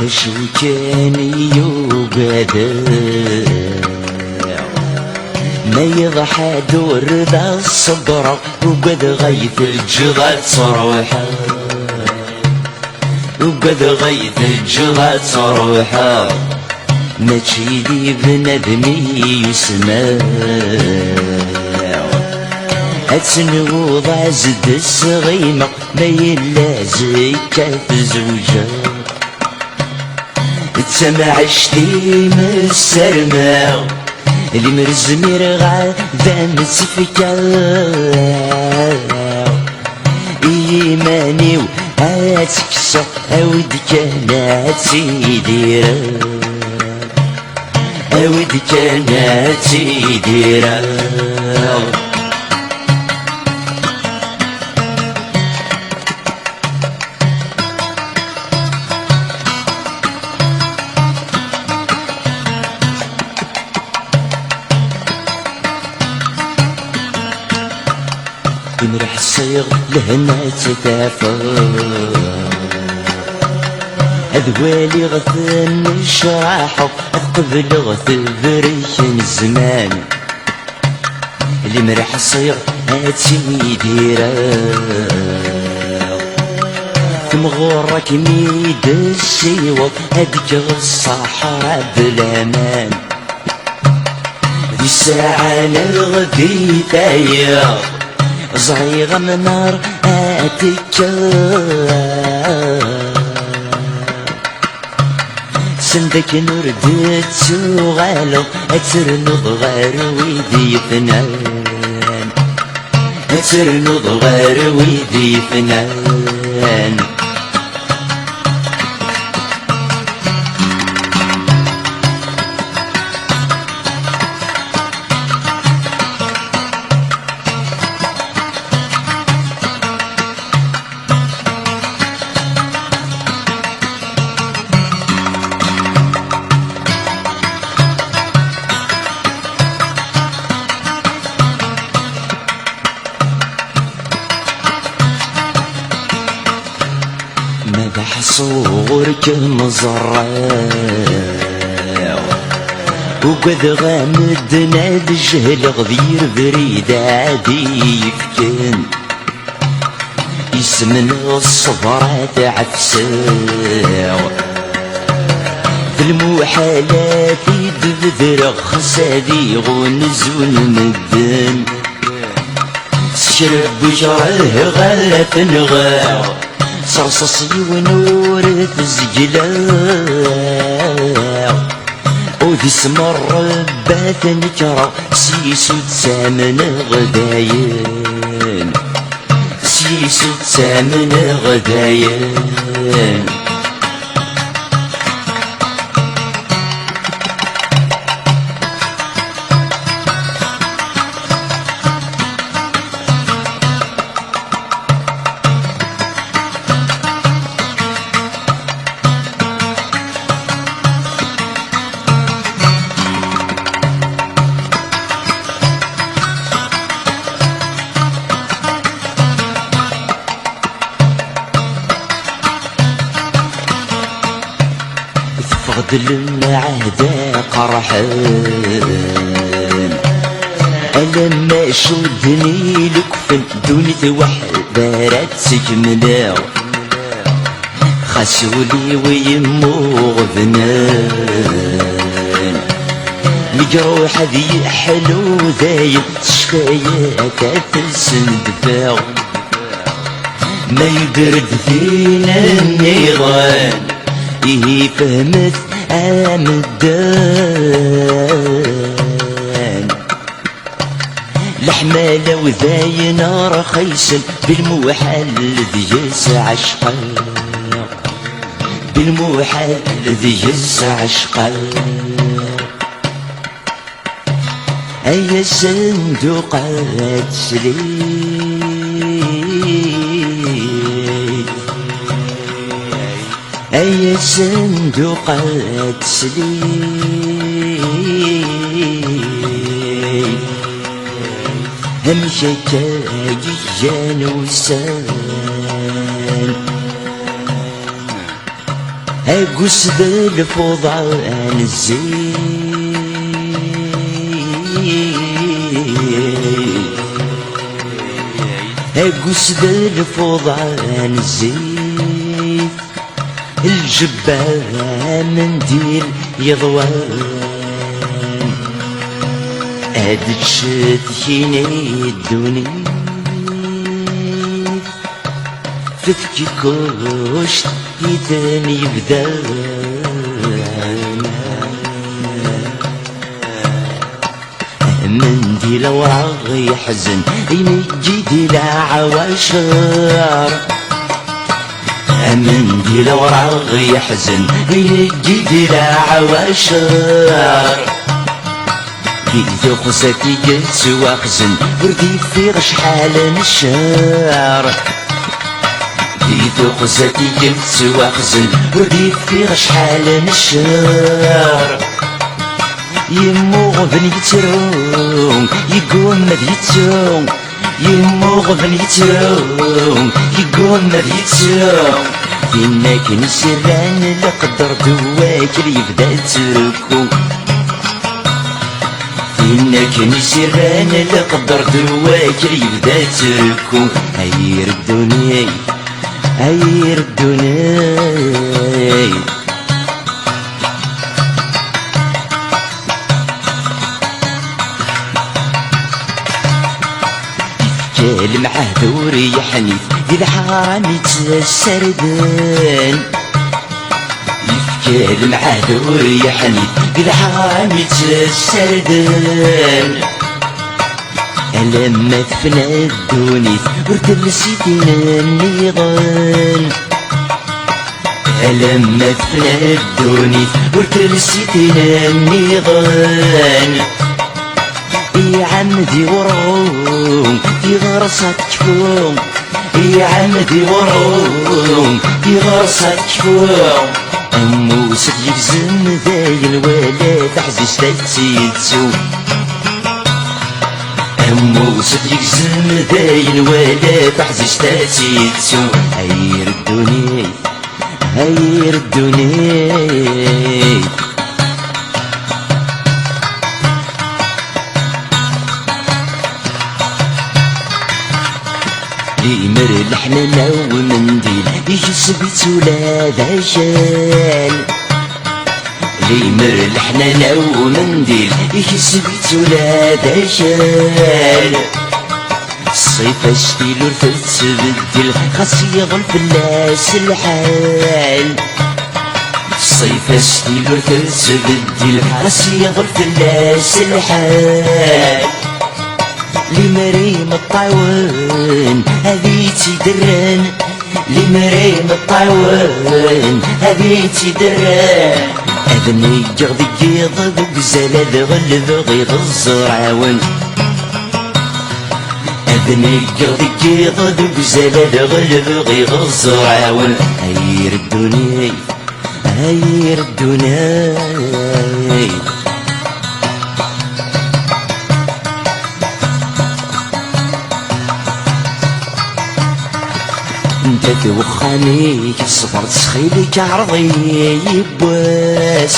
شو كان يوقدر ما يضحى دور ذا الصبر وقد غيث الجغد صروحه وقد غيث الجغد صروحه ما تشيدي بندمي يسمع اتنوض عزد الصغيمة ما يلازي كاف زوجة تسمع عشتي من السرمة اللي مرزمي رغع ذا متفكا ايماني وهاتكسر اودك انا تيديرا اودك انا تيديرا نرح الصيغ لهنا تتافر أذوالي غثن الشراحة قبل غث بريش الزمان اللي مرح الصيغ هاتي ديرا تمغورك ميد السيوط هدك الصحراء بالامان دي الساعة للغدي تايا صغيرة من نار سندك نردت سوغالو اترنض غير ويدي فنان اترنض غير ويدي فنان مدح صورك مزرع وقد غامدنا بجهل غذير بريد عادي يفكن يسمن الصبرات عفساو في المحالات يدبذر خسادي غنزون مدن شرب بجره غلة نغاو صرصصي ونور تزجلاو وذي سمر بات نكرة سيسو تسامن غداين سيسو تسامن غداين فقد المعهدة قرحان ألما شدني لكفن دوني وحدة سجمنا خسولي ويمو غذنان مجروح ذي حلو ذايب شكايات تلسن دفاع ما يبرد فينا النيران إيه فهمت آمدان لحمالة وذاين رخيصا بالموحل ذي يسع عشقا بالموحل ذي يسع عشقا أي صندوقات سليم أي صندوقات سليم همشي جان وسان اقص بالفضان الزين اقص بالفضان الزين الجبان منديل يضوان هاد تشد كيني الدوني تفكي كوشت يدان يبدا منديل وراغ يحزن يمجد لا عواشر منديل وراغ يحزن يمجد لا عواشر كي خصتي قلت واخزن وردي في شحال نشار كي خصتي قلت واخزن وردي في شحال نشار يمو غبن يتروم يقول ما يتروم يمو غبن يتروم يقول ما يتروم فينا كن سران لقدر دواك يبدا تركو إنك نسيران لقدر دواك يبدا تركو هير الدنيا هير الدنيا يفكال معاه دوري حنيف دي الحرام يتسردان يفكال معاه دوري حنيف قد حامي تسردان لما تفنى الدوني ورد نسيتنا النيضان لما تفنى الدوني ورد نسيتنا النيضان يا عمدي وروم في غرصة كفوم يا عمدي وروم في غرصة كفوم أموس يجزم ذاين ولا تحزش تتسيتسو أموس يجزم ذاين ولا تحزش تتسيتسو هير الدنيا هير الدنيا ليمر الحنانة ومنديل يجسبت ولا دجال ليمر الحنانة ومنديل يجسبت ولا دجال الصيف اشتيل ورثت تبدل خاص يظل في الناس الحال الصيف اشتيل ورثت تبدل خاص يظل في الناس الحال لمريم الطاون هذي تدرن لمريم الطاون هذي تدرن أذني جغدي جيض بزلاد غلب غيظ الزرعون أذني جغدي جيض بزلاد غلب غيظ الزرعون هير الدنيا هير الدنيا انت توخانيك صبرت سخيلك عرضي يبواس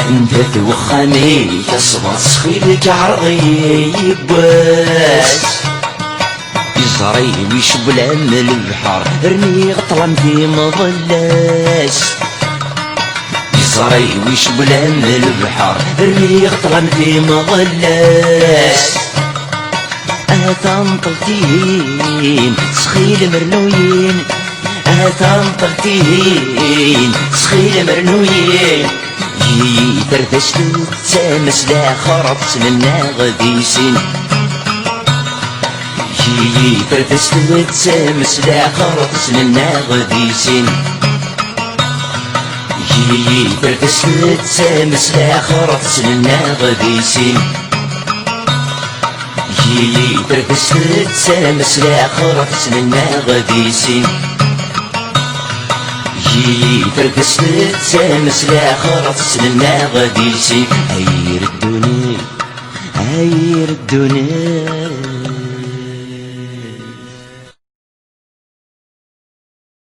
انت توخانيك صبرت سخيلك عرضي يبواس يزري ويشبل من البحر رمي غطلم في مظلاس يزري ويشبل من البحر رمي غطلم في مظلاس تنطلتين سخيل مرنوين تنطلتين سخيل مرنوين تردشت تسامس لا خربت منا غديسين تردشت تسامس لا خربت منا غديسين تردشت تسامس لا خربت منا غديسين تربس تسامس لا خرفت منا غديسين تربس تسامس لا خرفت منا غديسين هير الدنيا هير الدنيا